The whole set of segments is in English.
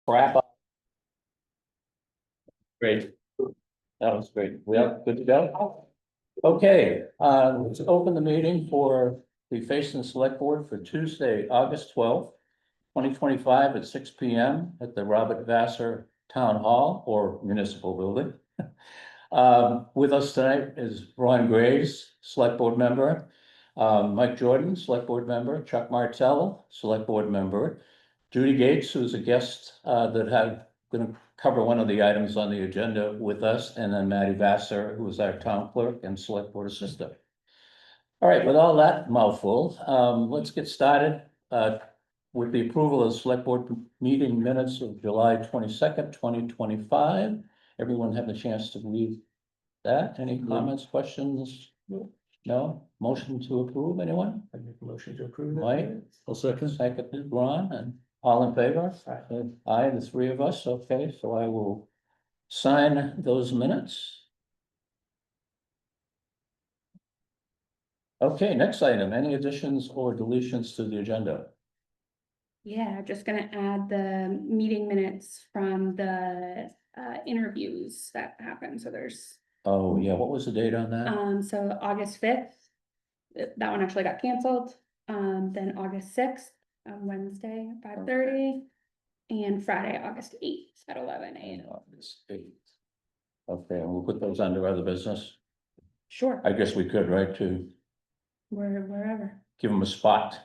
Crap. Great. That was great. We are good to go? Okay, let's open the meeting for the Facein Select Board for Tuesday, August 12th, 2025 at 6 p.m. at the Robert Vassar Town Hall or Municipal Building. With us tonight is Ron Graves, Select Board member, Mike Jordan, Select Board member, Chuck Martell, Select Board member, Judy Gates, who's a guest that had going to cover one of the items on the agenda with us, and then Matty Vassar, who is our town clerk and Select Board assistant. All right, with all that mouthful, let's get started with the approval of the Select Board meeting minutes of July 22nd, 2025. Everyone had the chance to read that. Any comments, questions? No? Motion to approve, anyone? I make a motion to approve. Mike? I'll second. Second, Ron, and all in favor? Aye, the three of us, okay, so I will sign those minutes. Okay, next item, any additions or deletions to the agenda? Yeah, just gonna add the meeting minutes from the interviews that happened, so there's Oh, yeah, what was the date on that? so August 5th. That one actually got canceled, then August 6th, Wednesday, 5:30. And Friday, August 8th at 11 a.m. August 8th. Okay, and we'll put those under other business. Sure, I guess we could, right, to wherever. give them a spot.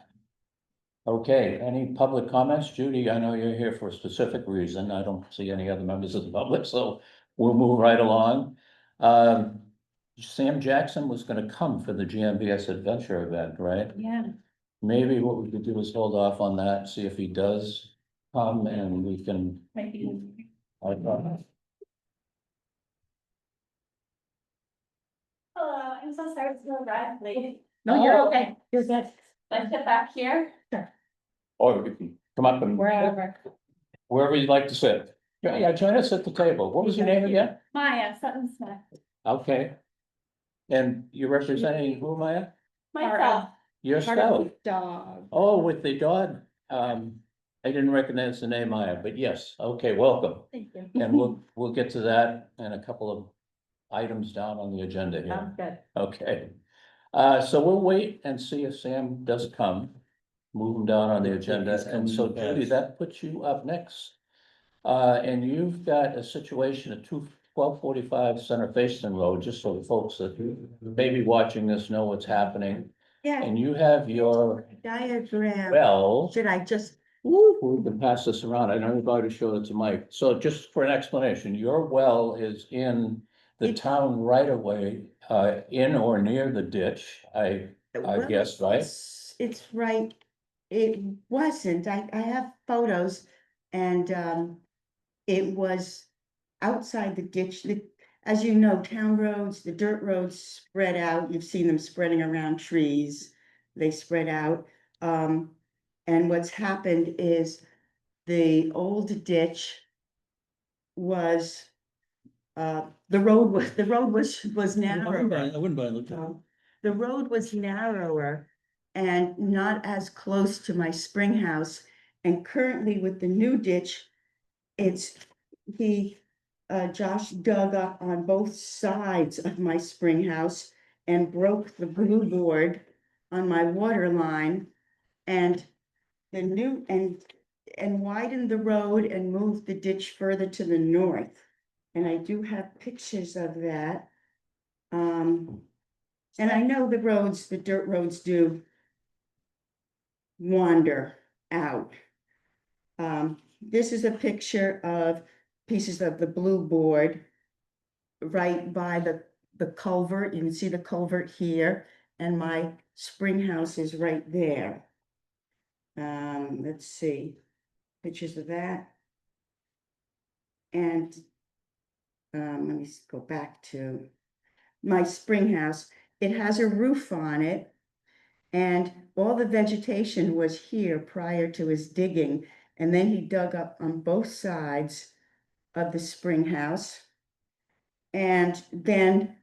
Okay, any public comments? Judy, I know you're here for a specific reason. I don't see any other members of the public, so we'll move right along. Sam Jackson was gonna come for the GMBS Adventure event, right? Yeah, Maybe what we could do is hold off on that, see if he does come and we can. maybe. Hello, I'm so sorry to go red late. No, you're Oh. okay. You're good. Let's get back here. Or you can come up and wherever you'd like to sit. Yeah, join us at the table. What was your name again? Maya Sutton Smith. Okay. And you're representing who, Maya? Myself. Yourself? Dog. Oh, with the dog. I didn't recognize the name Maya, but yes, okay, welcome. Thank you. And we'll get to that and a couple of items down on the agenda here. Sounds good. Okay. So we'll wait and see if Sam does come. Move him down on the agenda. And so Judy, that puts you up next. And you've got a situation at 1245 Center Facein Road, just so the folks that may be watching this know what's happening. Yeah, And you have your diagram. well. Should I just, We can pass this around. I know you've already showed it to Mike. So just for an explanation, your well is in the town right away, in or near the ditch, I well, guess, right? it's right, it wasn't, I have photos and, it was outside the ditch, as you know, town roads, the dirt roads spread out, you've seen them spreading around trees, they spread out. And what's happened is the old ditch was, the road was narrower. I wouldn't mind looking. The road was narrower and not as close to my spring house. And currently with the new ditch, Josh dug up on both sides of my spring house and broke the blue board on my water line. And the new, and widened the road and moved the ditch further to the north. And I do have pictures of that. And I know the dirt roads do wander out. This is a picture of pieces of the blue board right by the culvert. You can see the culvert here, and my spring house is right there. Let's see, pictures of that. And let me go back to my spring house. It has a roof on it, and all the vegetation was here prior to his digging, and then he dug up on both sides of the spring house, and then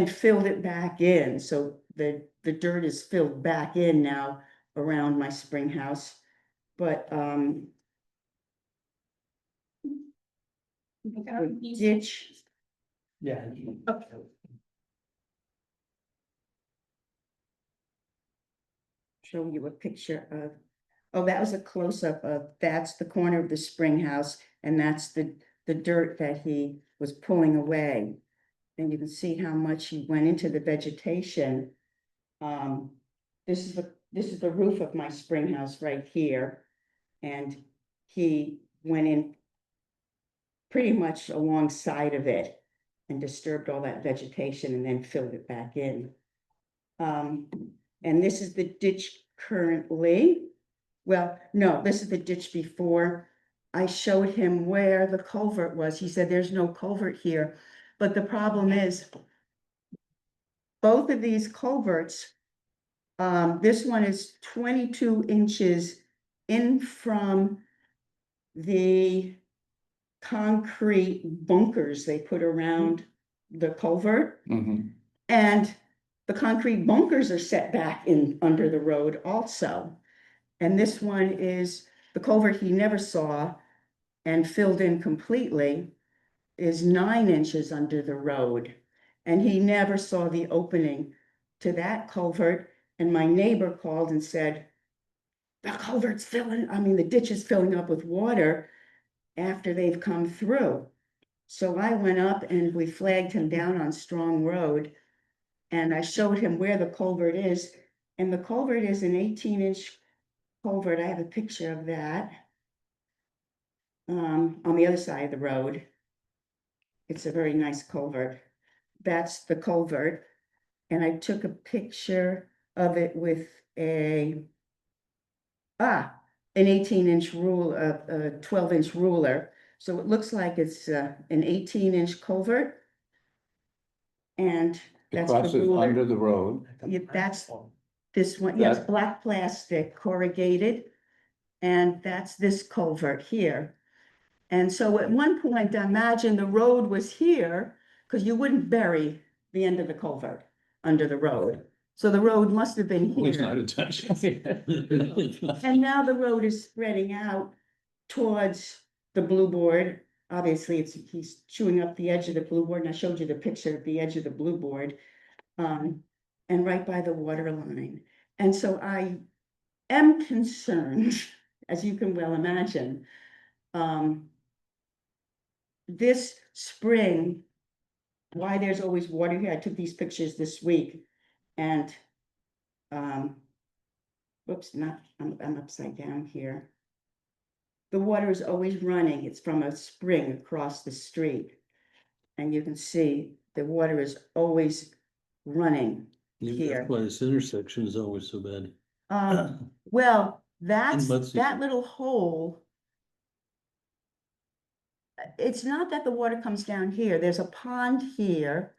filled it back in. So the dirt is filled back in now around my spring house. But the ditch. Yeah. Show you a picture of, oh, that was a close-up of, that's the corner of the spring house, and that's the dirt that he was pulling away. And you can see how much he went into the vegetation. This is the roof of my spring house right here. And he went in pretty much alongside of it and disturbed all that vegetation and then filled it back in. And this is the ditch currently. Well, no, this is the ditch before. I showed him where the culvert was. He said, there's no culvert here. But the problem is, both of these culverts, this one is 22 inches in from the concrete bunkers they put around the culvert. Mhm. And the concrete bunkers are set back in under the road also. And this one is the culvert he never saw and filled in completely is 9 inches under the road. And he never saw the opening to that culvert. And my neighbor called and said, the culvert's filling, I mean, the ditch is filling up with water after they've come through. So I went up and we flagged him down on Strong Road. And I showed him where the culvert is. And the culvert is an 18-inch culvert. I have a picture of that. On the other side of the road. It's a very nice culvert. That's the culvert. And I took a picture of it with an 18-inch rule, a 12-inch ruler. So it looks like it's an 18-inch culvert. And It that's the crosses ruler. under the road. Yeah, that's this one, yes, That- black plastic corrugated. And that's this culvert here. And so at one point, imagine the road was here, because you wouldn't bury the end of the culvert under the road. So the road must have been At least not here. intentionally. And now the road is spreading out towards the blue board. Obviously, he's chewing up the edge of the blue board, and I showed you the picture of the edge of the blue board. And right by the water line. And so I am concerned, as you can well imagine. This spring, why there's always water here, I took these pictures this week, and whoops, I'm upside down here. The water is always running, it's from a spring across the street. And you can see the water is always running here. That's why this intersection is always so bad. Well, that's, mud season. that little hole. It's not that the water comes down here, there's a pond here.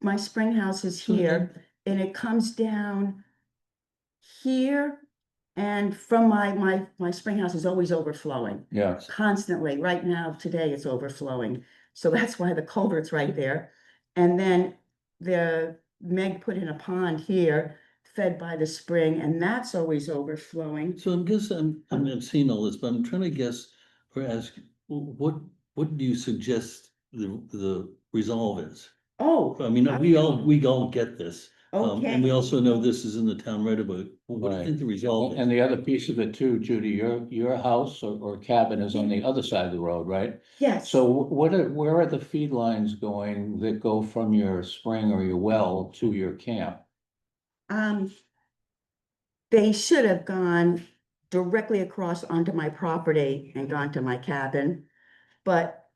My spring house is here, and it comes down here. And from my spring house is always overflowing, Yeah, constantly. Right now, today it's overflowing. So that's why the culvert's right there. And then Meg put in a pond here, fed by the spring, and that's always overflowing. So I'm guessing, I've seen all this, but I'm trying to guess or ask, what do you suggest the resolve is? Oh, I mean, we all get this. okay. And we also know this is in the town right away. What do you Right. think the resolve and is? the other piece of it too, Judy, your house or cabin is on the other side of the road, right? Yes. So where are the feed lines going that go from your spring or your well to your camp? They should have gone directly across onto my property and gone to my cabin, but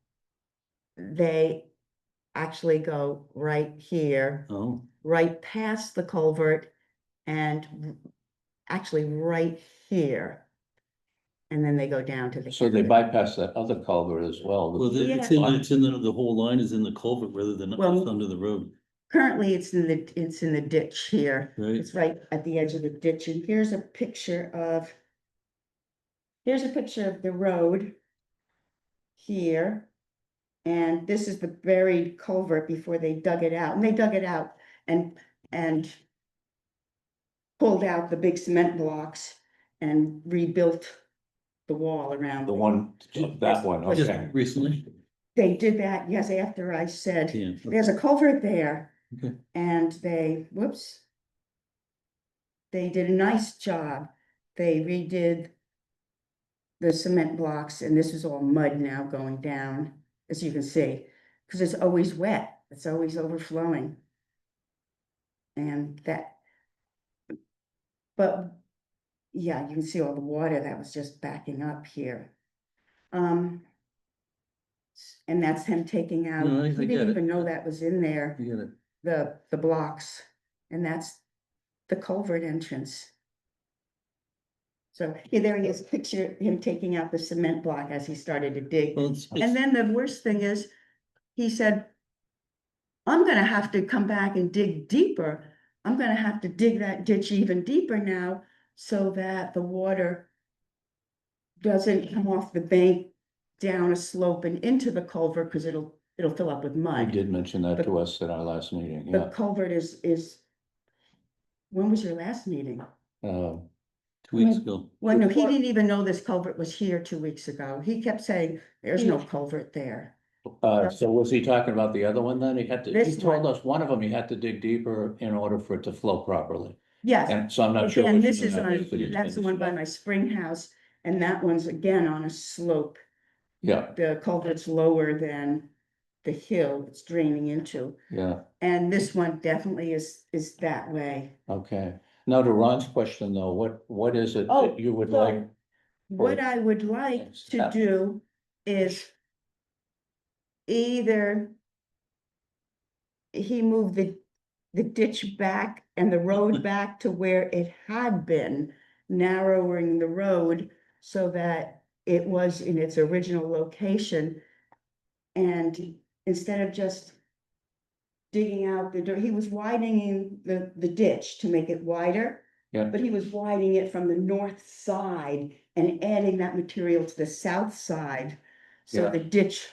they actually go right here, Oh, right past the culvert, and actually right here. And then they go down to the. So they cabin. bypass that other culvert as well. well, it's in the whole line is in the culvert rather than Well, under the road, Currently, it's in the ditch here. right? It's right at the edge of the ditch, and here's a picture of the road here. And this is the buried culvert before they dug it out, and they dug it out and pulled out the big cement blocks and rebuilt the wall around. The one, that one, Just okay. recently, they did that, yes, after I said, Yeah. there's a culvert there. Okay. And they, whoops. They did a nice job. They redid the cement blocks, and this is all mud now going down, as you can see, because it's always wet, it's always overflowing. And that, but, yeah, you can see all the water that was just backing up here. And that's him taking out, No, I he get didn't it. even know that was in there, You get it. the blocks, and that's the culvert entrance. So, yeah, there he is, picture him taking out the cement block as he started to dig. Well, it's, And then the worst thing is, he said, I'm gonna have to come back and dig deeper. I'm gonna have to dig that ditch even deeper now so that the water doesn't come off the bank down a slope and into the culvert, because it'll fill up with You mud. did mention that to us at our last meeting, The yeah. culvert is, when was your last meeting? 2 weeks ago. Well, no, he didn't even know this culvert was here 2 weeks ago. He kept saying, there's no culvert there. So was he talking about the other one then? He had to, he This told one. us one of them, he had to dig deeper in order for it to flow properly. Yes, And so I'm not but sure. then which this one is that on, is, but he's that's the been- one by my spring house, and that one's again on a slope. Yeah, The culvert's lower than the hill it's draining into. yeah, And this one definitely is that way. okay. Now to Ron's question though, what is it Oh, that you would so like? What I would like to Yeah. do is either he moved the ditch back and the road back to where it had been, narrowing the road so that it was in its original location. And instead of just digging out the dirt, he was widening the ditch to make it wider. Yeah. But he was widening it from the north side and adding that material to the south side. So Yeah. the ditch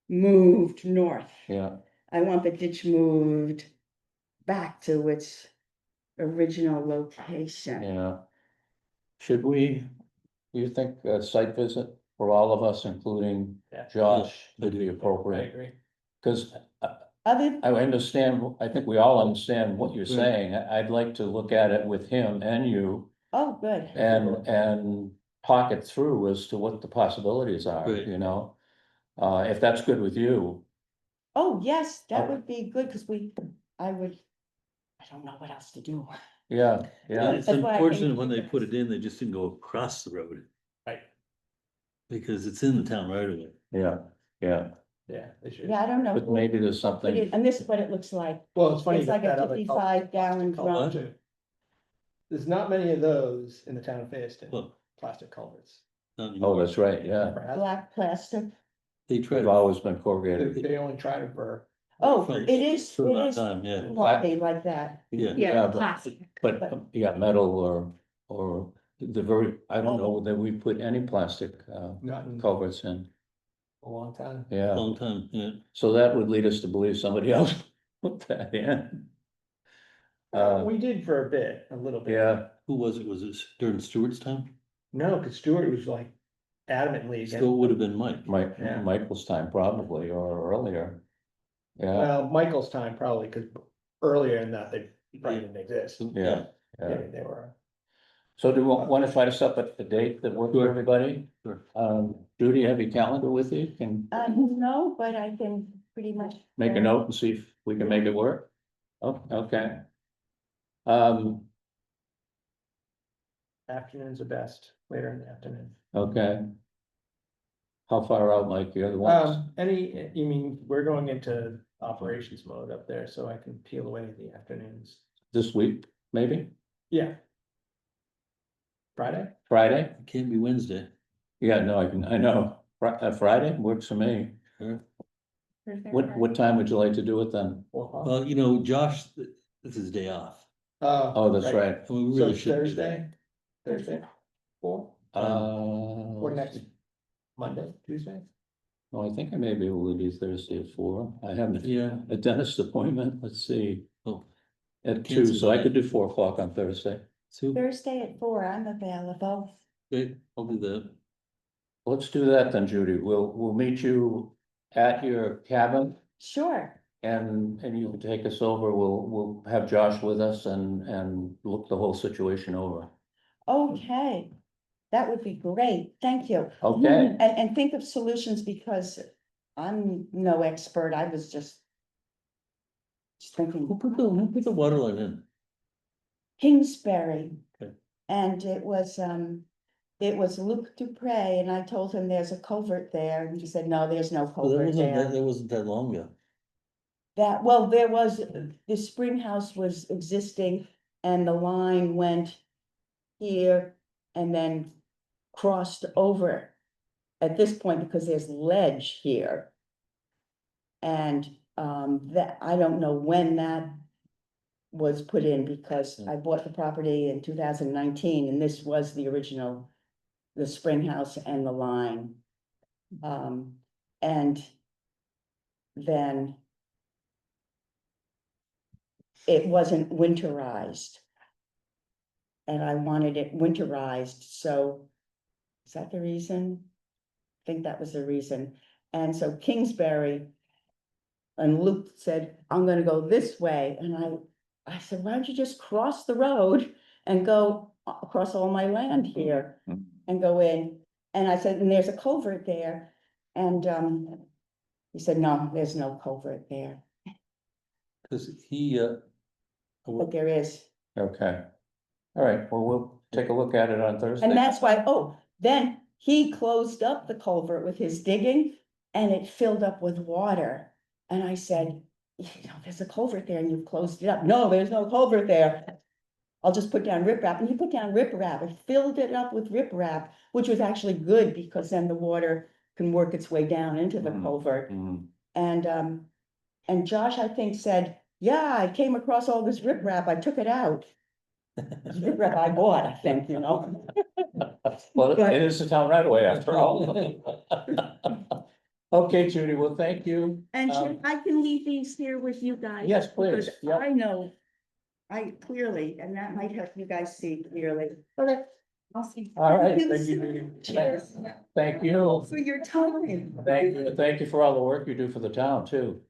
moved north. Yeah, I want the ditch moved back to its original location. yeah. Should we, do you think a site visit for all of us, including Josh, Yeah, I would do. be appropriate? agree. Cause Other, I understand, I think we all understand what you're Right. saying. I'd like to look at it with him and you oh, good. and talk it through as to what the possibilities are, Right. you know? If that's good with you, Oh, yes, that Oh. would be good, because I don't know what else to do. yeah, yeah, It's That's why I unfortunate think- when they put it in, they just didn't go across the road. Right. Because it's in the town right away. yeah, yeah. Yeah, they should. Yeah, I don't know. But maybe there's something, And this is what it looks like. Well, it's funny. It's like that a other 55 gallon culvert drum. too. There's not many of those in the town of Fayetteville, Well, plastic culverts. not oh, anymore. that's right, yeah. Never has. Black plastic. They tried. They've always been They, corrugated. they only tried it for. Oh, for it is, a it long is time, yeah. lumpy like that. Yeah. Yeah, but- plastic. But, yeah, metal or the very, I don't know that we put any plastic, Not in culverts in, a long time. yeah. Long time, yeah. So that would lead us to believe somebody else put that in. We did for a bit, a little bit. Yeah, Who was it? Was it during Stewart's time? No, because Stuart was like adamantly against. Still would have been Mike. Yeah. Michael's time probably, or earlier. Yeah, Well, Michael's time probably, because earlier in that, they probably didn't exist. yeah, yeah. They were. So do we want to try to set up a date that works for Sure. everybody? Sure. Judy, have your calendar with you? Can No, but I can pretty much. make a note and see if we can make it work? Oh, okay. Um, Afternoons are best, later in the afternoon. okay. How far out, Mike? The other ones? You mean, we're going into operations mode up there, so I can peel away the afternoons. This week, maybe? Yeah. Friday? Friday? It can't be Wednesday. Yeah, no, I know. Friday works for me. Sure. Thursday or What time would you like to do it then? 4 o'clock? Well, you know, Josh, this is his day off. Oh, that's right. And we So really should do that. Thursday? Thursday? 4? Or next Monday, Tuesday? No, I think I may be able to do Thursday at 4. I have Yeah. a dentist appointment, let's see, Oh, at 2, Cancel so I that. could do 4 o'clock on Thursday. Sue, Thursday at 4, I'm available. okay, I'll do that. let's do that then, Judy. We'll meet you at your cabin Sure, and you can take us over. We'll have Josh with us and look the whole situation over. okay, that would be great, thank you. Okay, And think of solutions because I'm no expert, I was just thinking. Who put the water line in? Kingsbury. Okay. And it was Luke Dupre, and I told him there's a culvert there, and he said, no, there's no Well, culvert there. that wasn't that long ago. Well, there was, the spring house was existing, and the line went here and then crossed over at this point because there's ledge here. And that, I don't know when that was put in because I bought the property in 2019 and this was the original, the spring house and the line. And then it wasn't winterized. And I wanted it winterized, so is that the reason? I think that was the reason. And so Kingsbury and Luke said, I'm gonna go this way. And I said, why don't you just cross the road and go across all my land here and go in? And I said, and there's a culvert there. And he said, no, there's no culvert there, Cause he, but there is. okay. All right, well, we'll take a look at it on Thursday. And that's why, then he closed up the culvert with his digging and it filled up with water. And I said, there's a culvert there and you've closed it up. No, there's no culvert there. I'll just put down riprap. And he put down riprap and filled it up with riprap, which was actually good because then the water can work its way down into the culvert. Mhm. And Josh, I think, said, yeah, I came across all this riprap. I took it out. It's riprap I bought, I think, Well, But- it is a town right away after all. Okay, Judy, well, thank you. And Um, I can leave these here with you guys. Yes, please. because Yep. I know, I clearly, and that might help you guys see clearly. Okay. I'll see. All right, Thank thank you. you, Judy. Cheers. Thank you. For your time. Thank you for all the work you do for the town too.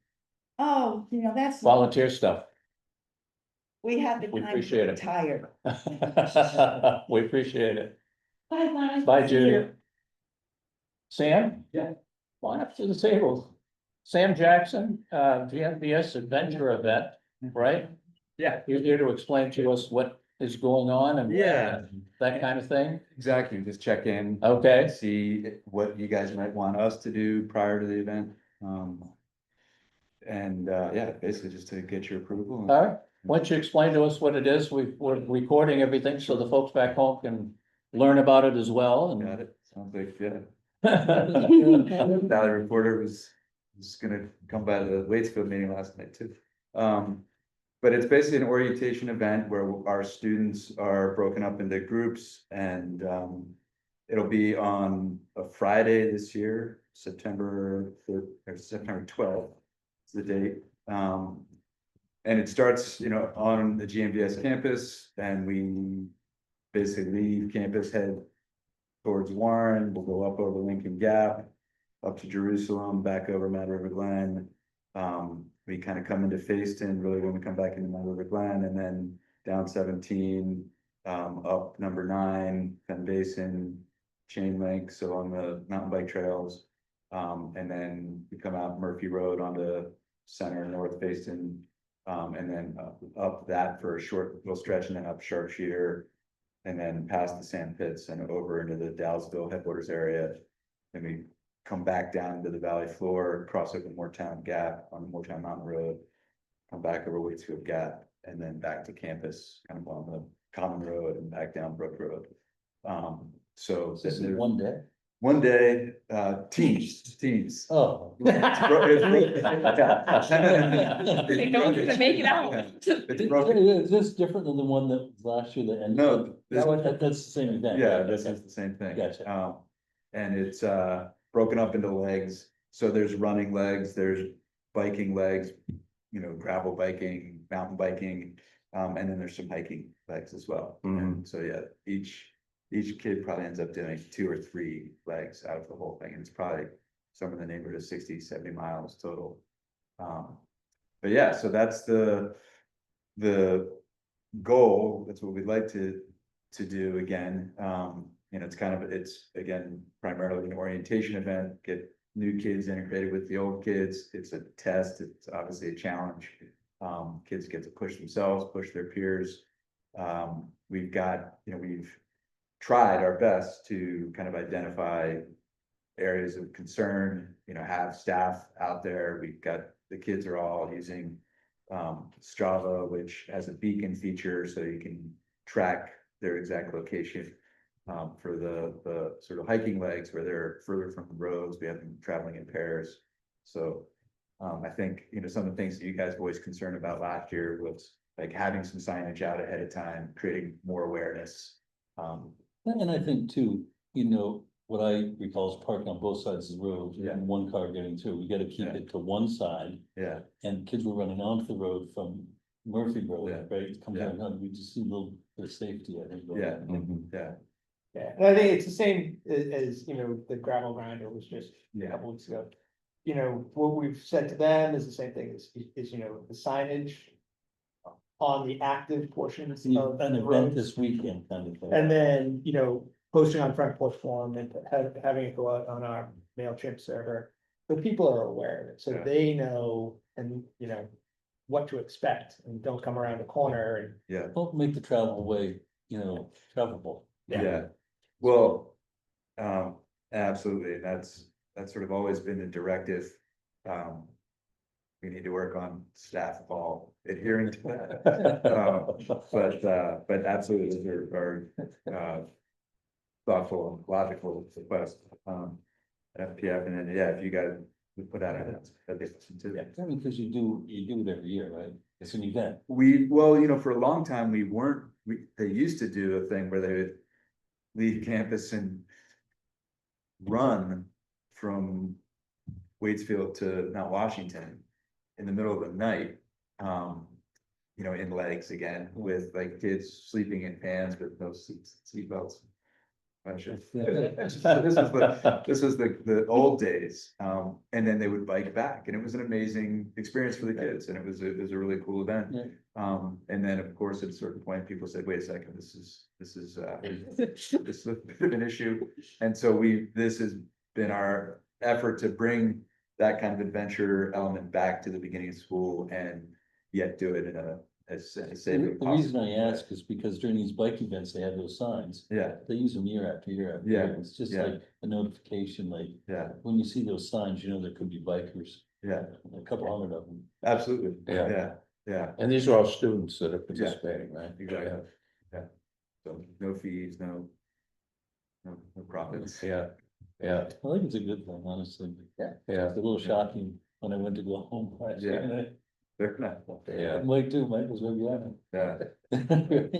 Oh, that's, Volunteer stuff. we have the We time to appreciate it. retire. We appreciate it. Bye, Bye, Judy. Sam? Yeah. Come on up to the table. Sam Jackson, GMBS Adventure Event, right? Yeah, You're here to explain to us what is going on and Yeah. that kind of thing. exactly. Just check in, Okay, see what you guys might want us to do prior to the event. Yeah, basically just to get your approval. all right. Why don't you explain to us what it is? We're recording everything so the folks back home can learn about it as well. Got And it. Sounds like, yeah. Valley Reporter was gonna come by the Waitsfield meeting last night too. But it's basically an orientation event where our students are broken up into groups and it'll be on a Friday this year, September 12th is the date. And it starts, on the GMBS campus and we basically leave campus, head towards Warren, we'll go up over Lincoln Gap, up to Jerusalem, back over Mad River Glen. We kind of come into Facein, really when we come back into Mad River Glen, and then down 17, up number 9, Penn Basin, chain link, so on the mountain bike trails. And then we come out Murphy Road onto Center, North Facein, and then up that for a short little stretch, and then up Sharpshooter, and then past the sand pits and over into the Dowsville headquarters area. And we come back down to the valley floor, cross over Moortown Gap on the Moortown Mountain Road, come back over Waitsfield Gap, and then back to campus, kind of on the Common Road and back down Brook Road. So This is one day. one day, teams. Oh. They know you're gonna make it out. It's broken. Is this different than the one that was last year that ended? No, this- That's the same event. Yeah, this is the same thing. Gotcha. And it's broken up into legs, so there's running legs, there's biking legs, gravel biking, mountain biking. And then there's some hiking legs as well. And so yeah, each each kid probably ends up doing 2 or 3 legs out of the whole thing, and it's probably somewhere in the neighborhood of 60, 70 miles total. But yeah, so that's the goal. That's what we'd like to do again. It's kind of, it's again, primarily an orientation event, get new kids integrated with the old kids. It's a test. It's obviously a challenge. Kids get to push themselves, push their peers. We've got, we've tried our best to kind of identify areas of concern, have staff out there. We've got, the kids are all using Strava, which has a beacon feature, so you can track their exact location. For the sort of hiking legs where they're further from the roads, we have them traveling in pairs. So I think, some of the things that you guys were always concerned about last year was like having some signage out ahead of time, creating more awareness. And I think too, what I recall is parking on both sides of the road Yeah. and one car getting through. We gotta keep Yeah. it to one side. Yeah, And kids were running onto the road from Murphy Road, Yeah. right? Coming Yeah. down, we just see a little bit of safety, I think. yeah, Mhm. yeah, Yeah, and I think it's the same as, the gravel grinder was just a Yeah. couple weeks ago. What we've said to them is the same thing, is, the signage on the active portions An of the event roads. this weekend kind of thing. And then, posting on Front Porch Forum and having it go out on our MailChimp server. So people are aware of it, so Yeah. they know, and, what to expect, and don't come around the corner and. yeah. Well, make the travel way, travelable. Yeah, well, absolutely, and that's sort of always been the directive. We need to work on staff all adhering to that. But absolutely, those are thoughtful and logical requests. FPF, and then, yeah, if you guys would put out an announcement, that'd be awesome too. I mean, because you do it every year, right? It's an event. Well, for a long time, they used to do a thing where they would leave campus and run from Waitsfield to Mount Washington in the middle of the night. In legs again, with like kids sleeping in vans with no seat belts. This was the old days, and then they would bike back, and it was an amazing experience for the kids, and it was a really cool event. Yeah. And then, of course, at a certain point, people said, wait a second, this is a bit of an issue. And so this has been our effort to bring that kind of adventure element back to the beginning of school, and yet do it in as safe as The possible. reason I ask is because during these bike events, they have those signs. Yeah, They use them year after year after Yeah, year. It's just yeah. like a notification, like yeah, when you see those signs, there could be bikers, yeah, a couple hundred of them. absolutely. Yeah. Yeah, yeah, And these are all students that are participating, right? exactly. Yeah. So no fees, no profits. Yeah, yeah, I think it's a good thing, honestly. Yeah. yeah, It's a little shocking when I went to go home last year. Yeah. They're not. yeah. Mike too, Mike was maybe on Yeah, it.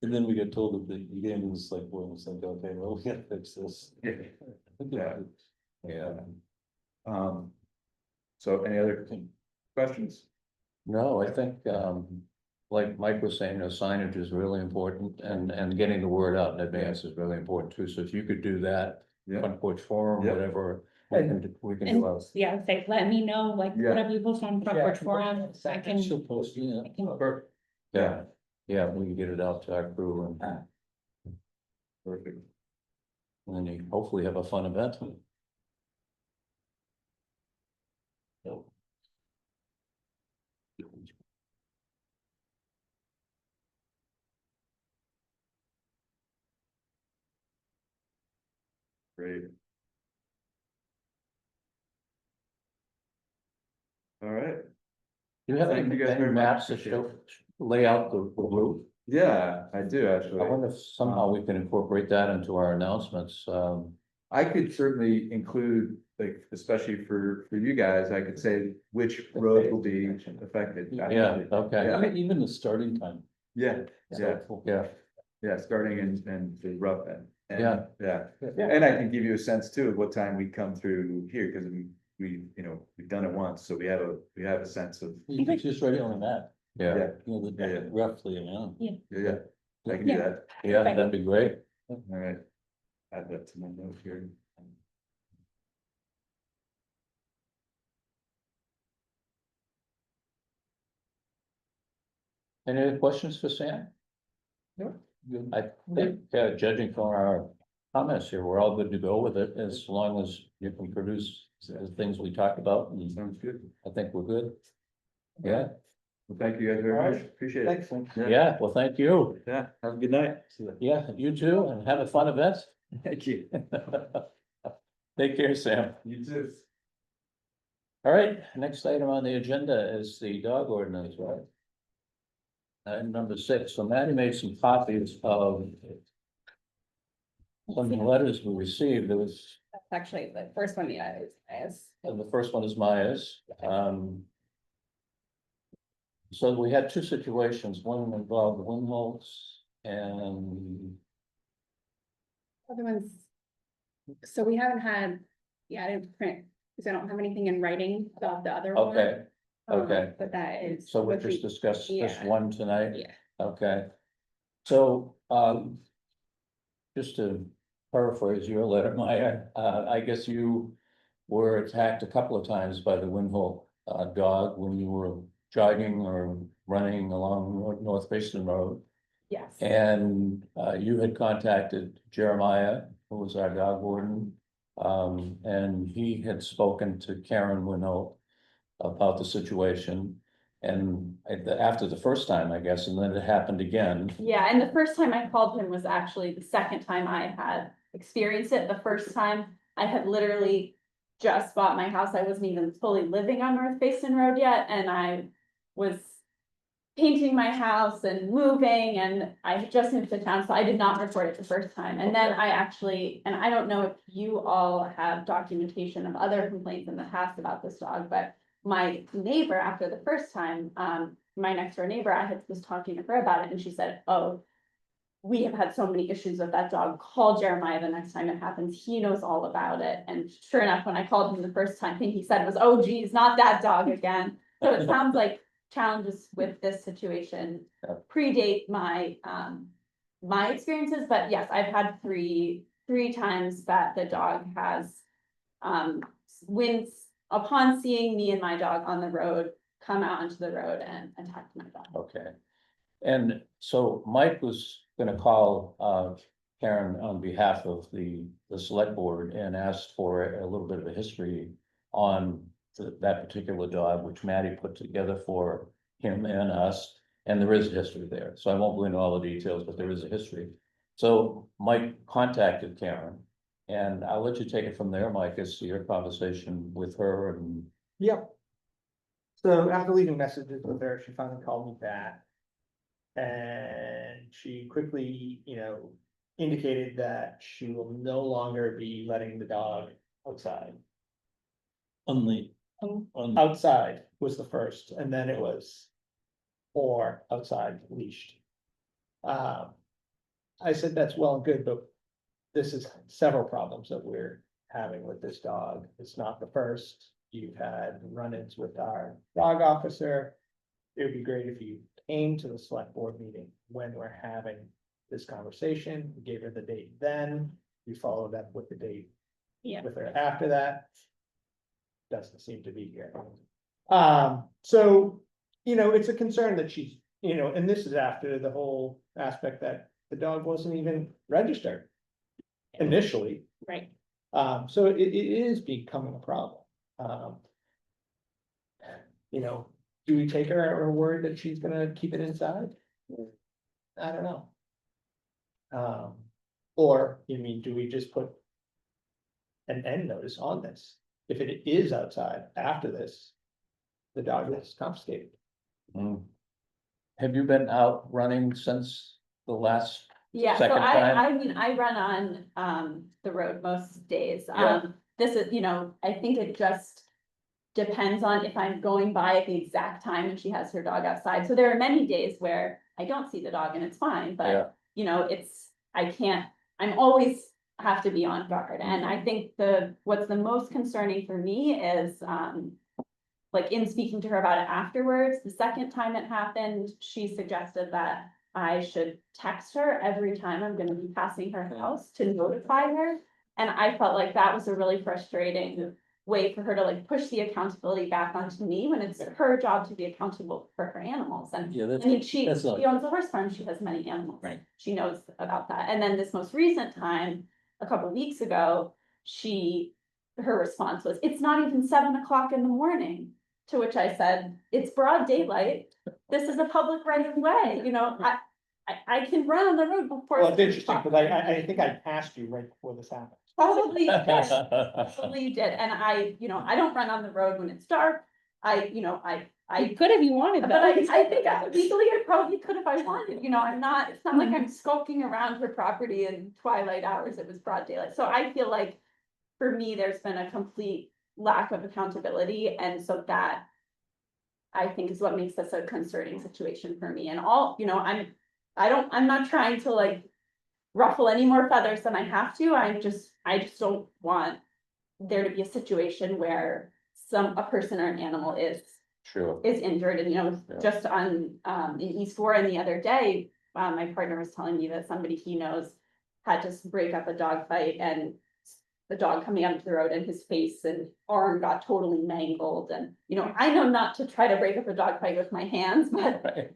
And then we got told that the game was like, well, it's like, okay, well, we gotta fix this. yeah, yeah. Yeah. So any other questions? No, I think, like Mike was saying, signage is really important, and getting the word out in advance is really important too. So if you could do that, Yeah, Front Porch Forum, Yeah. whatever, we can And, do us. yeah, say, let me know, like, Yeah. whatever you post on Front Yeah. Porch Forum, I can. She'll post, yeah. I can- Yeah, yeah, we can get it out to our crew and perfect. then you hopefully have a fun event. Great. All right, Do you have Thank you guys any very much. maps that show, lay out the route? yeah, I do actually. I wonder if somehow we can incorporate that into our announcements. I could certainly include, like, especially for you guys, I could say which road will be affected. Yeah, okay. Yeah. Even the starting time. Yeah, is yeah, helpful. Yeah, yeah, starting and the rough end. And, Yeah. Yeah, Yeah. and I can give you a sense too of what time we come through here, because we've done it once, so we have a sense of, You can just write it on a map, yeah, yeah, the Yeah, yeah. roughly amount. yeah, I can do Yeah. that. Yeah, that'd be great. All right. Add that to my note here. Any other questions for Sam? No. I think, judging from our comments here, we're all good to go with it, as long as you can produce the things we talked about, and Sounds good. I think we're good. Yeah, Well, thank you guys very All much. right. Appreciate it. Thanks. yeah, well, thank you. Yeah, have a good night. Yeah, you too, and have a fun event. Thank you. Take care, Sam. You too. All right, next item on the agenda is the dog ordinance, right? And number 6, so Maddie made some copies of some letters we received. There was, That's actually the first one, yeah, is. the first one is Maya's. So we had 2 situations, one involved windmills and, Other ones. So we haven't had, yeah, I didn't print, because I don't have anything in writing about the other one. okay, okay. But that is. So we'll what just we- discuss this yeah. one tonight? Yeah, Okay. So, just to paraphrase your letter, Maya, I guess you were attacked a couple of times by the Windhoek dog when you were jogging or running along North Basin Road. yes, And you had contacted Jeremiah, who was our dog warden. And he had spoken to Karen Windhoek about the situation. And after the first time, I guess, and then it happened again. Yeah, and the first time I called him was actually the second time I had experienced it. The first time I had literally just bought my house. I wasn't even fully living on North Basin Road yet, and I was painting my house and moving, and I had just moved to town, so I did not report it the first time. And then I actually, and I don't know if you all have documentation of other complaints in the past about this dog, but my neighbor, after the first time, my next door neighbor, was talking to her about it, and she said, oh, we have had so many issues with that dog. Call Jeremiah the next time it happens. He knows all about it. And sure enough, when I called him the first time, thing he said was, oh geez, not that dog again. So it sounds like challenges with this situation predate my my experiences, but yes, I've had three times that the dog has upon seeing me and my dog on the road, come out onto the road and attack my dog. Okay. And so Mike was gonna call Karen on behalf of the select board and asked for a little bit of a history on that particular dog, which Maddie put together for him and us. And there is a history there, so I won't go into all the details, but there is a history. So Mike contacted Karen, and I'll let you take it from there, Mike, as to your conversation with her and. Yep. So after leaving messages with her, she finally called me back. And she quickly, indicated that she will no longer be letting the dog outside. On Outside was the first, and then it was or outside leashed. I said, that's well and good, but this is several problems that we're having with this dog. It's not the first. You've had run-ins with our dog officer. It would be great if you came to the select board meeting when we're having this conversation. We gave her the date then. We followed up with the date yeah, with her after that. Doesn't seem to be here. So, it's a concern that she's, and this is after the whole aspect that the dog wasn't even registered initially. right. So it is becoming a problem. Do we take her at her word that she's gonna keep it inside? I don't know. Or, do we just put an end notice on this? If it is outside after this, the dog is confiscated. Have you been out running since the last? Yeah, so Second time? I mean, I run on the road most days. Yeah. This is, I think it just depends on if I'm going by at the exact time and she has her dog outside. So there are many days where I don't see the dog and it's fine, Yeah. but I'm always have to be on guard. And I think what's the most concerning for me is like in speaking to her about it afterwards, the second time it happened, she suggested that I should text her every time I'm gonna be passing her house to notify her. And I felt like that was a really frustrating way for her to like push the accountability back onto me when it's her job to be accountable for her animals. And Yeah, I mean, she that's not- owns a horse farm, she has many animals. Right. She knows about that. And then this most recent time, a couple of weeks ago, her response was, it's not even 7 o'clock in the morning. To which I said, it's broad daylight. This is a public right of way, you know, I can run on the road before. Well, it's 7 interesting, o'clock. because I think I passed you right before this happened. Probably you did, probably you did. And I, you know, I don't run on the road when it's dark. You could if you wanted, But though. I think legally I probably could if I wanted, you know, it's not like I'm skulking around her property in twilight hours, it was broad daylight, so I feel like. For me, there's been a complete lack of accountability, and so that. I think is what makes this a concerning situation for me, and you know, I'm not trying to like. Ruffle any more feathers than I have to, I just don't want. There to be a situation where a person or an animal is Sure. injured, and you know, Yeah. just on in East Warren the other day, my partner was telling me that somebody he knows had to break up a dog fight, and the dog coming out of the road and his face and arm got totally mangled, and you know, I know not to try to break up a dog fight with my hands, but Right.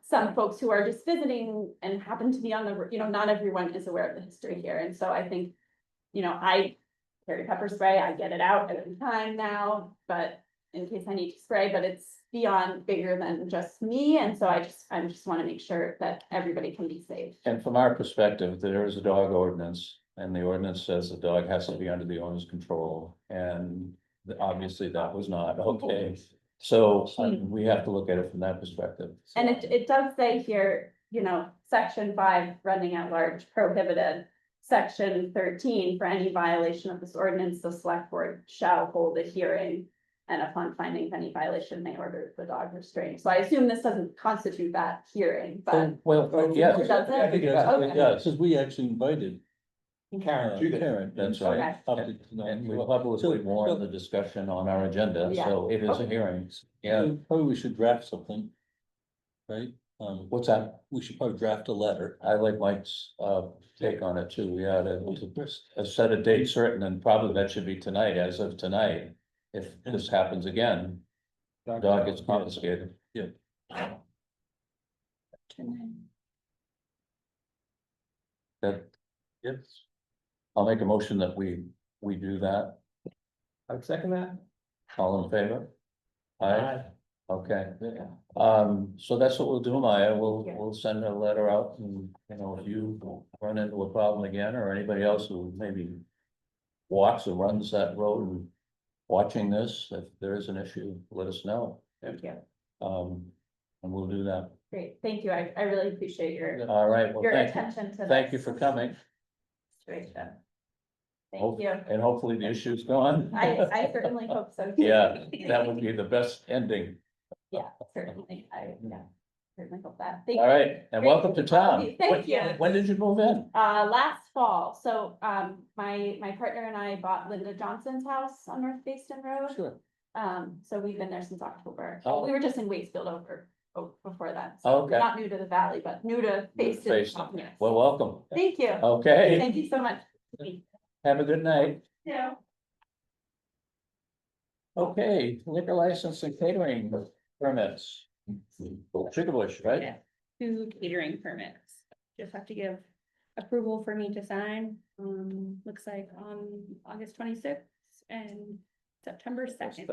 some folks who are just visiting and happen to be on the, you know, not everyone is aware of the history here, and so I think, you know, I carry pepper spray, I get it out every time now, but in case I need to spray, but it's beyond bigger than just me, and so I just want to make sure that everybody can be safe. And from our perspective, there is a dog ordinance, and the ordinance says the dog has to be under the owner's control, and obviously that was not, okay. So we have to look at it from that perspective. And it does say here, you know, section 5, running at large prohibited. Section 13, for any violation of this ordinance, the select board shall hold a hearing. And upon finding of any violation, may order the dog restrained. So I assume this doesn't constitute that hearing, but. Well, yes. Does it? I think it does. Okay. It does. Because we actually invited. Karen, Karen. That's Okay. right. up to tonight. And we publicly warned the discussion on our agenda, Yeah. so it is a Okay. hearing. Yeah, Probably we should draft something. Right? what's that? We should probably draft a letter. I like Mike's take on it too. Yeah, to set a date certain, and probably that should be tonight, as of tonight. If this happens again, dog gets confiscated. That, Yes. I'll make a motion that we do that. I would second that. All in favor? Aye, Aye. okay. So that's what we'll do, Maya. We'll send a letter out, and, you know, if you run into a problem again, or anybody else who maybe walks or runs that road and watching this, if there is an issue, let us know. Thank you. And we'll do that. Great, thank you. I really appreciate your All right, well, thank you. attention to. Thank this you for coming, Situation. Hope- Thank you. and hopefully the issue's gone. I certainly hope so. too. Yeah, that would be the best ending. Yeah, certainly. Certainly hope that. Thank All you. right, and welcome to town. Thank you. When did you move in? Last fall, so, my partner and I bought Linda Johnson's house on North Basin Road. Sure. So we've been there since October. Oh. We were just in Waitsfield before that. Oh, So okay. not new to the valley, but new to Basin. Basin. Yes. Well, welcome. Thank you. Okay, Thank you so much. have a good night. Yeah. Okay, liquor license and catering permits. Chickabush, right? Yeah. 2 catering permits. Just have to give approval for me to sign. Looks like on August 26th and September 2nd.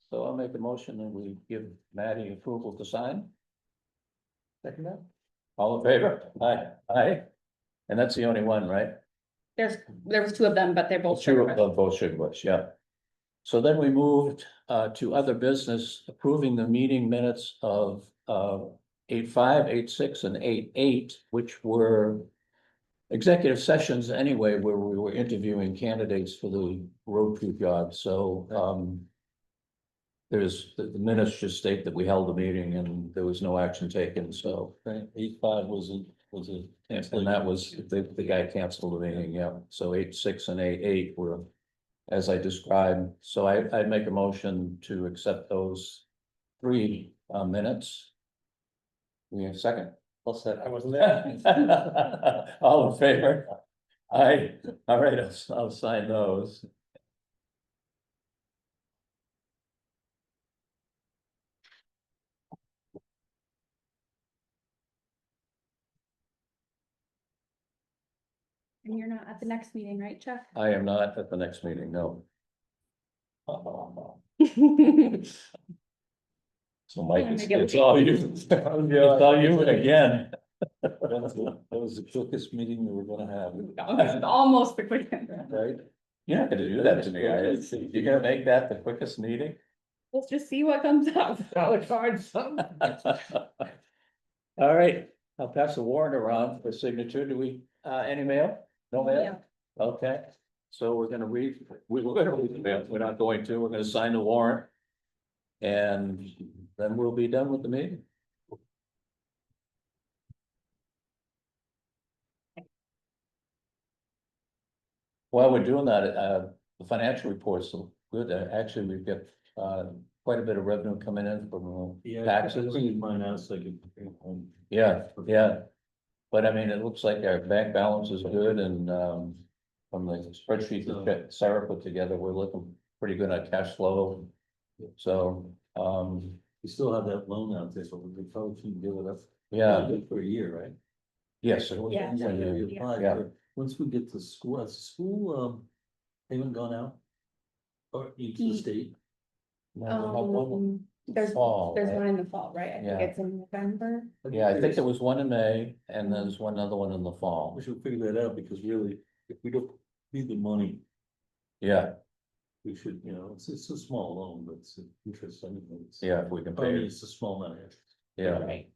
So I'll make a motion and we give Maddie approval to sign. Second that. All in favor? Aye. Aye. And that's the only one, right? There was 2 of them, but they're both. Two of both Chickabush, yeah. So then we moved to other business, approving the meeting minutes of 8/5, 8/6, and 8/8, which were executive sessions anyway, where we were interviewing candidates for the road crew job. So the minutes just state that we held a meeting and there was no action taken, so. Right, 8/5 was a. And that was, the guy canceled the meeting, yeah. So 8/6 and 8/8 were, as I described. So I'd make a motion to accept those 3 minutes. We have a second? Plus that. I wasn't there. All in favor? Aye, all right, I'll sign those. And you're not at the next meeting, right, Chuck? I am not at the next meeting, no. So Mike, it's all you. It's all you again. That was the quickest meeting we were gonna have, Almost the quickest. right? You're not gonna do that to me, are you? You're gonna make that the quickest meeting? Let's just see what comes up. All right, I'll pass the warrant around for signature. Do we, any mail? No mail? Okay, so we're gonna read, we're gonna read the mail. We're not going to, we're gonna sign the warrant. And then we'll be done with the meeting. While we're doing that, the financial reports look good. Actually, we've got, quite a bit of revenue coming in from taxes. Mine out so I could bring it home. Yeah, yeah. But I mean, it looks like our bank balance is good and, from the spreadsheet that Sarah put together, we're looking pretty good at cash flow. So, We still have that loan out there, so we probably shouldn't give it up. yeah, Good for a year, right? yes, Yeah, Yeah, definitely, you yeah. apply Yeah. for- Once we get to school, has school, payment gone out? Or each the state? no, we have one- There's fall, there's right? one in the fall, right? I Yeah. think it's in November. Yeah, I think there was one in May and there's one other one in the fall. We should figure that out, because really, if we don't need the money, Yeah, we should, it's a small loan, but it's interest anyway. yeah, if we can I pay mean, it, it's a small amount of interest. yeah. Right.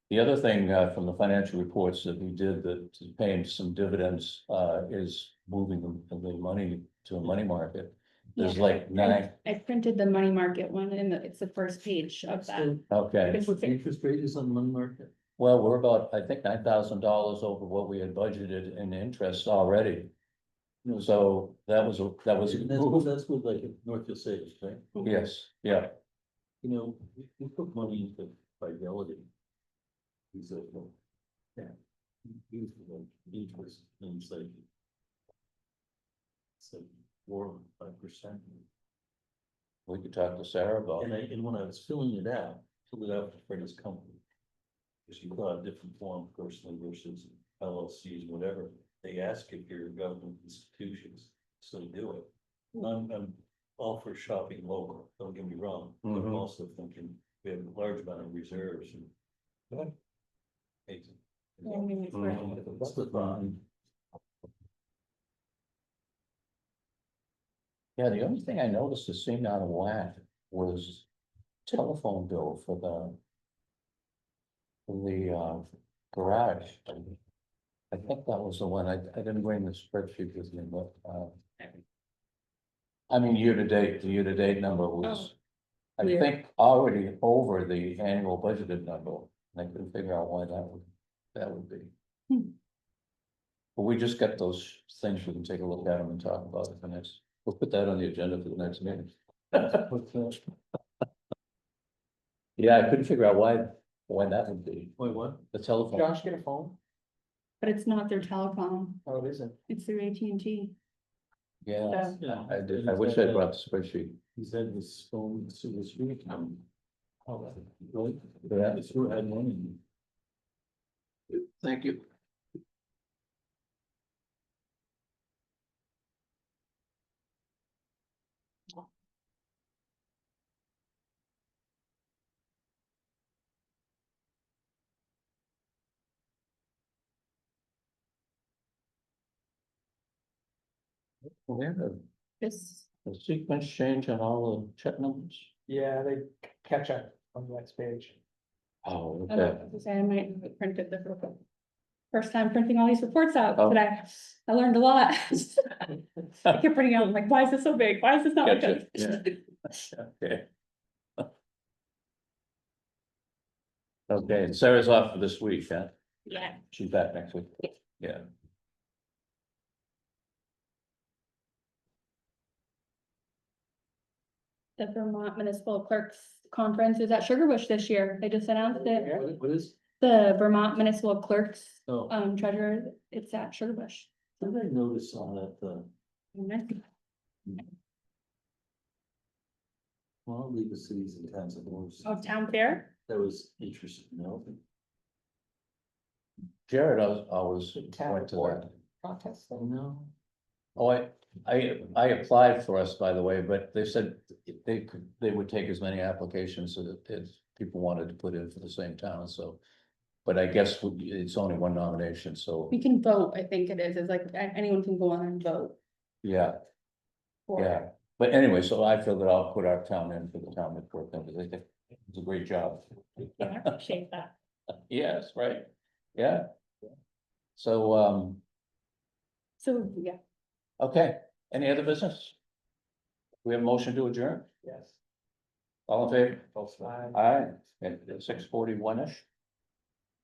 The other thing, from the financial reports that we did that is paying some dividends, is moving the money to a money market. There's Yeah. like nine, I printed the money market one and it's the first page of that. okay, What the interest rate is on the money market? well, we're about, I think, $9,000 over what we had budgeted in interest already. So that was, And that's with like Northfield Savings, right? yes, yeah, We put money into Fidelity. He's like, yeah. He's like interest and it's like. It's like 4 or 5%. we could talk to Sarah about it. And when I was filling it out for this company. Because you got a different form, personally versus LLCs, whatever, they ask if you're government institutions, so do it. I'm all for shopping local, don't get me wrong, but I'm Mhm. also thinking we have a large amount of reserves and. Amazing. Yeah, I mean, it's worth it. What's the bond? Yeah, the only thing I noticed that seemed out of whack was telephone bill for the garage. I think that was the one, I didn't bring the spreadsheet with me, but, I mean, the year to date number was, I Yeah. think, already over the annual budgeted number. And I couldn't figure out why that would be. But we just got those things, we can take a look at them and talk about it for next, we'll put that on the agenda for the next meeting. Yeah, I couldn't figure out why that would be, Wait, what? the telephone. Josh, get a phone? But it's not their telecom, Oh, it isn't. it's through AT&T. Yeah, Yeah, I did, I wish I'd brought the spreadsheet. He said his phone, so his root account. Oh, really? Yeah. His root had money. Thank you. We have Just, a sequence change on all the check numbers. Yeah, they catch up on the next page. Oh, I don't okay. know, to say I might have printed this real quick. First time printing all these reports out Oh. today. I learned a lot. I kept printing out, I'm like, why is this so big? Why is this not like Gotcha, this? Okay. Okay, and Sarah's off for this week, huh? Yeah. She's back next week. Yeah. The Vermont Municipal Clerks Conference is at Sugar Bush this year. They just announced it. What is? The Vermont Municipal Clerks, Oh, treasurer, it's at Sugar Bush. what did I notice on that, well, leave the cities and towns of Morris. Oh, Town Fair? That was interesting, no? Jared always went to that. No. Oh, I applied for us, by the way, but they said they would take as many applications as people wanted to put in for the same town, so. But I guess it's only one nomination, so, We can vote, I think it is, it's like anyone can go on and vote. yeah, for yeah. it. But anyway, so I feel that I'll put our town in for the town report, because they did it's a great job. Yeah, I appreciate that. Yes, right, yeah. So, So, yeah, okay, any other business? We have a motion to adjourn, Yes. all in favor? Both sides. Aye, at 6:41-ish.